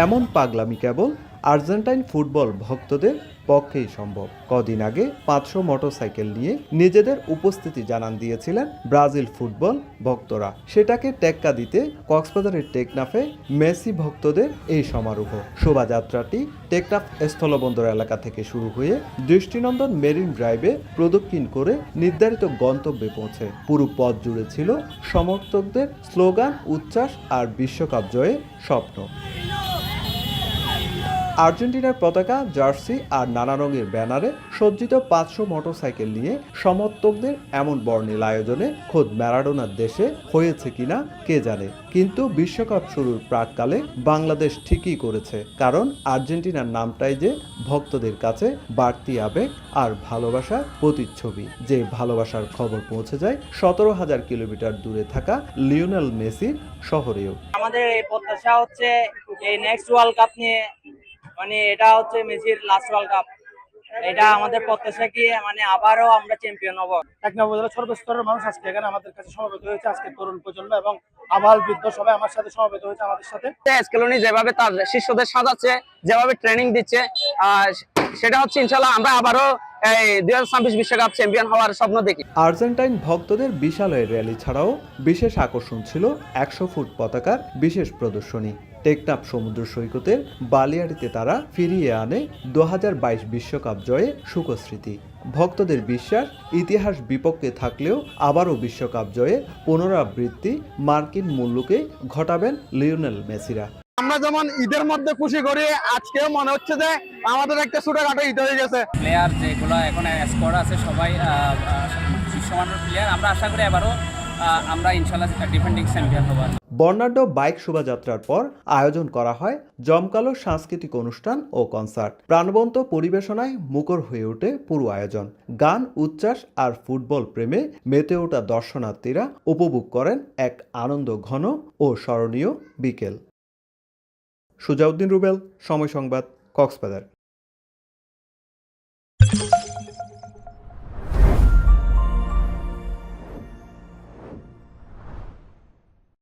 এমন পাগলামি কেবল Argentine football ভক্তদের পক্ষেই সম্ভব। কদিন আগে 500 মোটরসাইকেল নিয়ে নিজেদের উপস্থিতি জানান দিয়েছিলেন ব্রাজিল ফুটবল ভক্তরা। সেটাকে টেক্কা দিতে কক্সবাজারের টেকনাফে মেসি ভক্তদের এই সমারোহ। শোভাযাত্রাটি টেকনাফ স্থলবন্দর এলাকা থেকে শুরু হয়ে দৃষ্টিনন্দন মেরিন ড্রাইভে প্রদক্ষিণ করে নির্ধারিত গন্তব্যে পৌঁছে। পুরো পথ জুড়ে ছিল সমর্থকদের স্লোগান, উচ্ছ্বাস আর বিশ্বকাপ জয়ে স্বপ্ন। আর্জেন্টিনার পতাকা, জার্সি আর নানা রঙের ব্যানারে সজ্জিত 500 মোটরসাইকেল নিয়ে সমর্থকদের এমন বর্ণিল আয়োজনে খোদ ম্যারাডোনার দেশে হয়েছে কিনা কে জানে। কিন্তু বিশ্বকাপ শুরুর প্রাককালে বাংলাদেশ ঠিকই করেছে, কারণ আর্জেন্টিনার নামটাই যে ভক্তদের কাছে বাড়তি আবেগ আর ভালোবাসার প্রতিচ্ছবি। যে ভালোবাসার খবর পৌঁছে যায় 17,000 কিলোমিটার দূরে থাকা লিওনেল মেসির শহরেও। আমাদের এই প্রত্যাশা হচ্ছে এই নেক্সট ওয়ার্ল্ড কাপ নিয়ে, মানে এটা হচ্ছে মেসির লাস্ট ওয়ার্ল্ড কাপ। এটা আমাদের প্রত্যাশা কি আবারও আমরা চ্যাম্পিয়ন হব। টেকনাফ উপজেলার সর্বস্তরের মানুষ আজকে এখানে আমাদের কাছে সমবেত হয়েছে। আজকে তরুণ প্রজন্ম এবং আবাল বৃদ্ধ সবাই আমার সাথে সমবেত হয়েছে আমাদের সাথে। এসকেলোনি যেভাবে তার শিষ্যদের সাজাচ্ছে, যেভাবে ট্রেনিং দিচ্ছে, সেটা হচ্ছে ইনশাআল্লাহ আমরা আবারও 2026 বিশ্বকাপ চ্যাম্পিয়ন হওয়ার স্বপ্ন দেখি। আর্জেন্টাইন ভক্তদের বিশাল এই র্যালি ছাড়াও বিশেষ আকর্ষণ ছিল 100 ফুট পতাকার বিশেষ প্রদর্শনী। টেকনাফ সমুদ্র সৈকতের বালিয়াড়িতে তারা ফিরিয়ে আনে 2022 বিশ্বকাপ জয়ে সুখস্মৃতি। ভক্তদের বিশ্বাস, ইতিহাস বিপক্ষে থাকলেও আবারও বিশ্বকাপ জয়ে পুনরাবৃত্তি মার্কিন মুল্লুকে ঘটাবেন লিওনেল মেসিরা। আমরা যেমন ঈদের মধ্যে খুশি করি, আজকেও মনে হচ্ছে যে আমাদের একটা ছোটখাটো ঈদ হয়ে গেছে। প্লেয়ার যেগুলো এখন স্কোয়াড আছে সবাই বিশ্বমানের প্লেয়ার। আমরা আশা করি এবারও আমরা ইনশাআল্লাহ ডিফেন্ডিং চ্যাম্পিয়ন হব। বর্ণাঢ্য বাইক শোভাযাত্রার পর আয়োজন করা হয় জমকালো সাংস্কৃতিক অনুষ্ঠান ও কনসার্ট। প্রাণবন্ত পরিবেশনায় মুখর হয়ে ওঠে পুরো আয়োজন। গান, উচ্ছ্বাস আর ফুটবল প্রেমে মেতে ওঠা দর্শনার্থীরা উপভোগ করেন এক আনন্দ ঘন ও স্মরণীয় বিকেল। সুজাউদ্দিন রুবেল, সময় সংবাদ, কক্সবাজার।